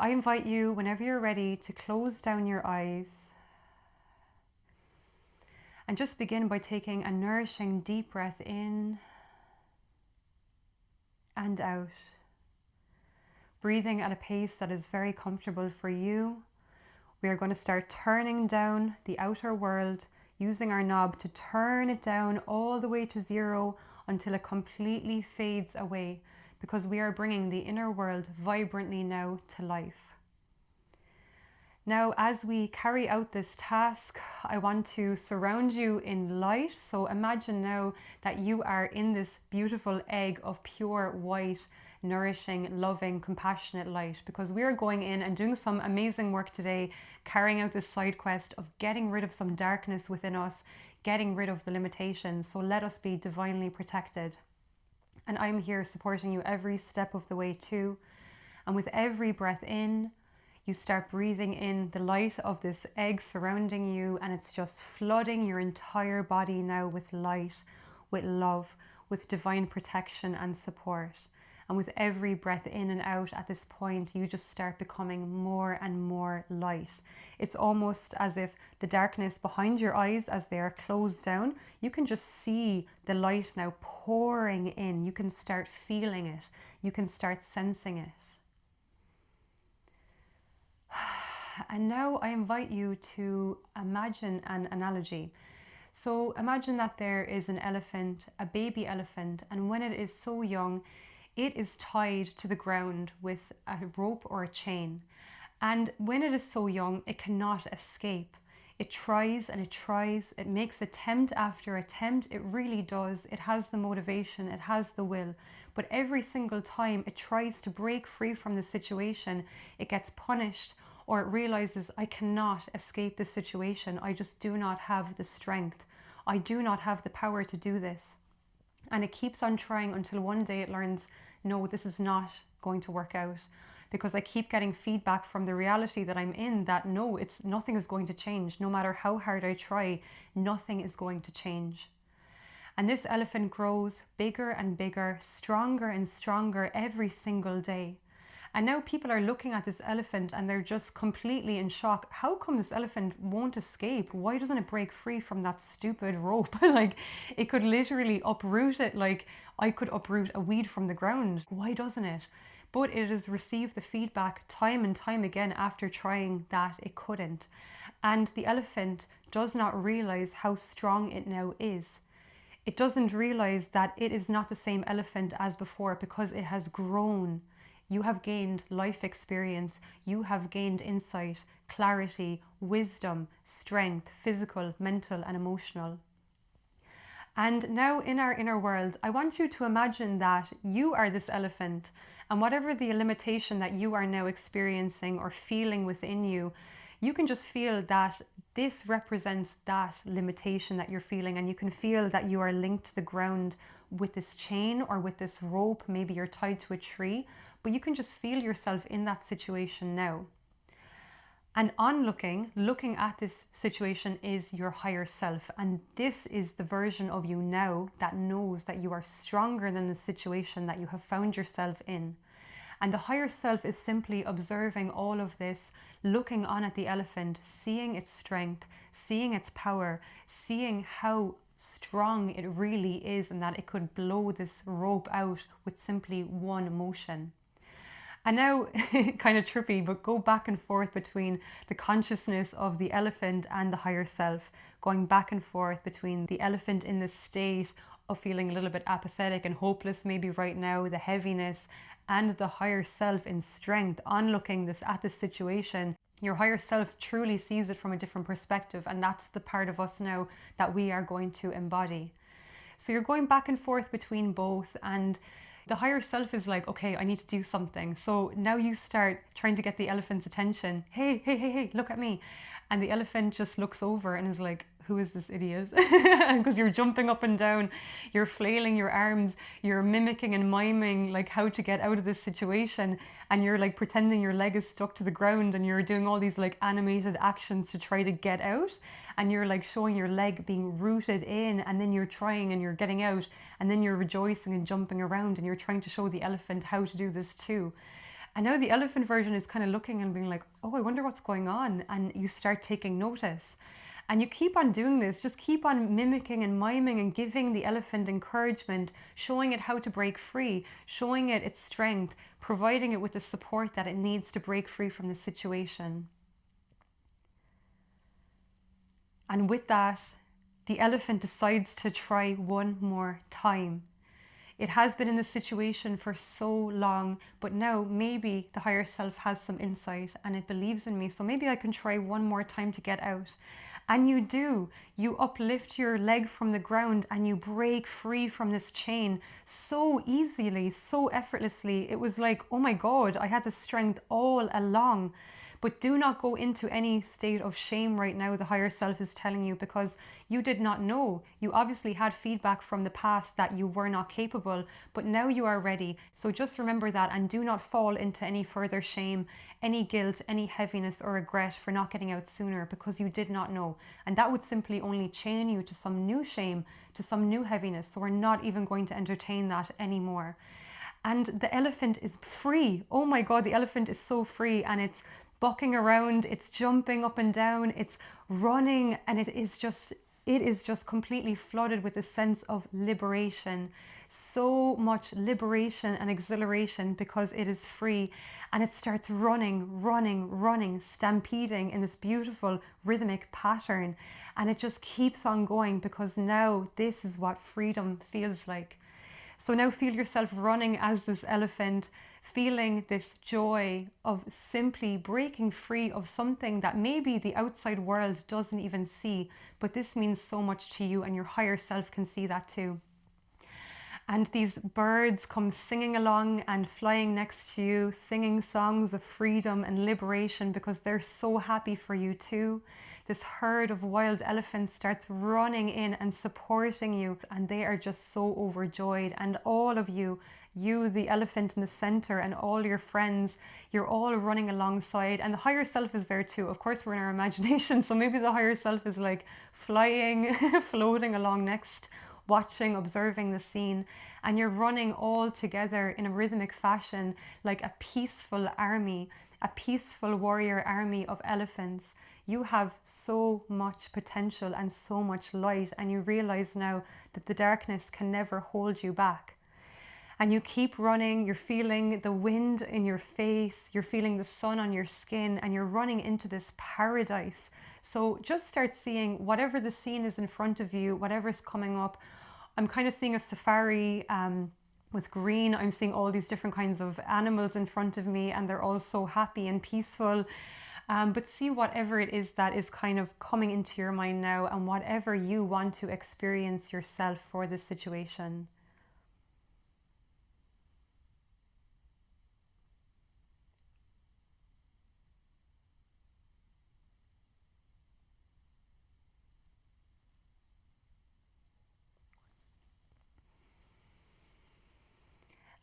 I invite you, whenever you're ready, to close down your eyes and just begin by taking a nourishing deep breath in and out, breathing at a pace that is very comfortable for you. We are going to start turning down the outer world, using our knob to turn it down all the way to 0 until it completely fades away, because we are bringing the inner world vibrantly now to life. Now, as we carry out this task, I want to surround you in light. So imagine now that you are in this beautiful egg of pure white, nourishing, loving, compassionate light, because we are going in and doing some amazing work today, carrying out this side quest of getting rid of some darkness within us, getting rid of the limitations. So let us be divinely protected. And I'm here supporting you every step of the way too. And with every breath in, you start breathing in the light of this egg surrounding you, and it's just flooding your entire body now with light, with love, with divine protection and support. And with every breath in and out at this point, you just start becoming more and more light. It's almost as if the darkness behind your eyes, as they are closed down, you can just see the light now pouring in. You can start feeling it. You can start sensing it. And now I invite you to imagine an analogy. So imagine that there is an elephant, a baby elephant, and when it is so young, it is tied to the ground with a rope or a chain. And when it is so young, it cannot escape. It tries and it tries, it makes attempt after attempt, it really does. It has the motivation, it has the will. But every single time it tries to break free from the situation, it gets punished, or it realizes, I cannot escape this situation. I just do not have the strength. I do not have the power to do this. And it keeps on trying until one day it learns, no, this is not going to work out, because I keep getting feedback from the reality that I'm in that no, nothing is going to change. No matter how hard I try, nothing is going to change. And this elephant grows bigger and bigger, stronger and stronger every single day. And now people are looking at this elephant and they're just completely in shock. How come this elephant won't escape? Why doesn't it break free from that stupid rope? Like, it could literally uproot it like I could uproot a weed from the ground. Why doesn't it? But it has received the feedback time and time again after trying that it couldn't. And the elephant does not realize how strong it now is. It doesn't realize that it is not the same elephant as before, because it has grown. You have gained life experience, you have gained insight, clarity, wisdom, strength, physical, mental, and emotional. And now in our inner world, I want you to imagine that you are this elephant, and whatever the limitation that you are now experiencing or feeling within you, you can just feel that this represents that limitation that you're feeling, and you can feel that you are linked to the ground with this chain or with this rope. Maybe you're tied to a tree, but you can just feel yourself in that situation now. And looking at this situation is your higher self. And this is the version of you now that knows that you are stronger than the situation that you have found yourself in. And the higher self is simply observing all of this, looking on at the elephant, seeing its strength, seeing its power, seeing how strong it really is, and that it could blow this rope out with simply one motion. And now, kind of trippy, but go back and forth between the consciousness of the elephant and the higher self, going back and forth between the elephant in this state of feeling a little bit apathetic and hopeless maybe right now, the heaviness, and the higher self in strength, onlooking at this situation. Your higher self truly sees it from a different perspective, and that's the part of us now that we are going to embody. So you're going back and forth between both, and the higher self is like, okay, I need to do something. So now you start trying to get the elephant's attention. Hey, look at me. And the elephant just looks over and is like, who is this idiot? Because you're jumping up and down, you're flailing your arms, you're mimicking and miming like how to get out of this situation, and you're like pretending your leg is stuck to the ground, and you're doing all these like animated actions to try to get out, and you're like showing your leg being rooted in, and then you're trying and you're getting out, and then you're rejoicing and jumping around, and you're trying to show the elephant how to do this too. And now the elephant version is kind of looking and being like, oh, I wonder what's going on. And you start taking notice. And you keep on doing this, just keep on mimicking and miming and giving the elephant encouragement, showing it how to break free, showing it its strength, providing it with the support that it needs to break free from the situation. And with that, the elephant decides to try one more time. It has been in this situation for so long, but now maybe the higher self has some insight and it believes in me, so maybe I can try one more time to get out. And you do. You uplift your leg from the ground and you break free from this chain so easily, so effortlessly. It was like, oh my God, I had the strength all along. But do not go into any state of shame right now, the higher self is telling you, because you did not know. You obviously had feedback from the past that you were not capable, but now you are ready. So just remember that and do not fall into any further shame, any guilt, any heaviness or regret for not getting out sooner because you did not know. And that would simply only chain you to some new shame, to some new heaviness. So we're not even going to entertain that anymore. And the elephant is free. Oh my God, the elephant is so free, and it's bucking around, it's jumping up and down, it's running, and it is just completely flooded with a sense of liberation. So much liberation and exhilaration because it is free, and it starts running, stampeding in this beautiful rhythmic pattern, and it just keeps on going because now this is what freedom feels like. So now feel yourself running as this elephant, feeling this joy of simply breaking free of something that maybe the outside world doesn't even see, but this means so much to you and your higher self can see that too. And these birds come singing along and flying next to you, singing songs of freedom and liberation because they're so happy for you too. This herd of wild elephants starts running in and supporting you, and they are just so overjoyed. And all of you, the elephant in the center, and all your friends, you're all running alongside, and the higher self is there too. Of course, we're in our imagination, so maybe the higher self is like flying, floating along next, watching, observing the scene, and you're running all together in a rhythmic fashion like a peaceful army, a peaceful warrior army of elephants. You have so much potential and so much light, and you realize now that the darkness can never hold you back. And you keep running, you're feeling the wind in your face, you're feeling the sun on your skin, and you're running into this paradise. So just start seeing whatever the scene is in front of you, whatever's coming up. I'm kind of seeing a safari with green. I'm seeing all these different kinds of animals in front of me, and they're all so happy and peaceful. But see whatever it is that is kind of coming into your mind now, and whatever you want to experience yourself for this situation.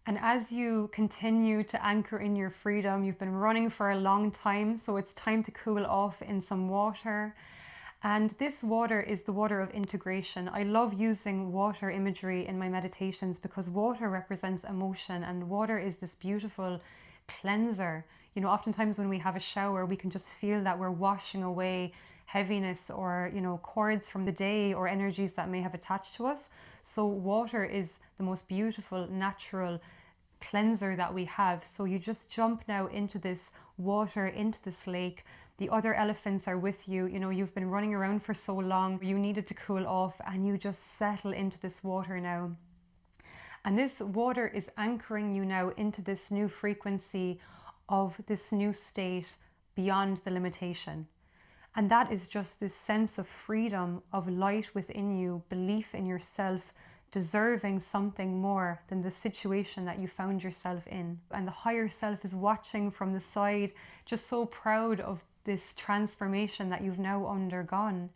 And as you continue to anchor in your freedom, you've been running for a long time, so it's time to cool off in some water. And this water is the water of integration. I love using water imagery in my meditations because water represents emotion, and water is this beautiful cleanser. You know, oftentimes when we have a shower, we can just feel that we're washing away heaviness or, you know, cords from the day or energies that may have attached to us. So water is the most beautiful, natural cleanser that we have. So you just jump now into this water, into this lake. The other elephants are with you. You know, you've been running around for so long, you needed to cool off, and you just settle into this water now. And this water is anchoring you now into this new frequency of this new state beyond the limitation. And that is just this sense of freedom, of light within you, belief in yourself, deserving something more than the situation that you found yourself in. And the higher self is watching from the side, just so proud of this transformation that you've now undergone.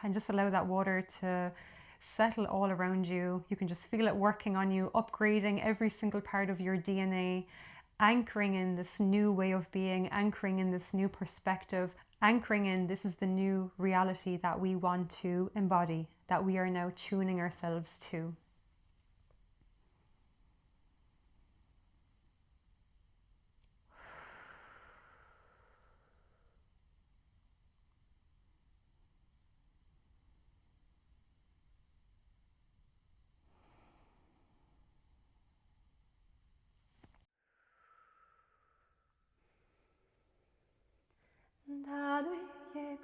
And just allow that water to settle all around you. You can just feel it working on you, upgrading every single part of your DNA, anchoring in this new way of being, anchoring in this new perspective, anchoring in this is the new reality that we want to embody, that we are now tuning ourselves to.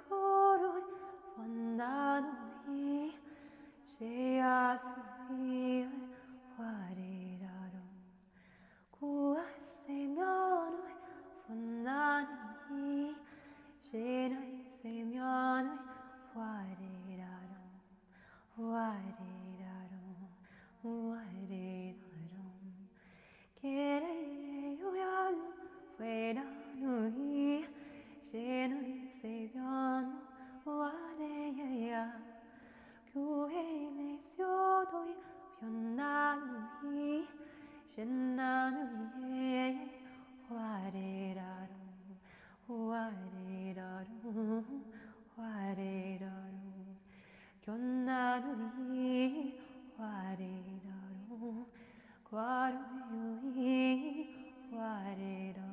koroi fondanoi sheasui wariraron kuasemyanoi fondanoi shenai semyanoi wariraron wariraron wariraron kereyuyanu fueranui shenai semyano wareya kuhene syodoi pyonnanui shenanui wareraru wareraru wareraru kyonnanui wareraru kwaruyui wareraru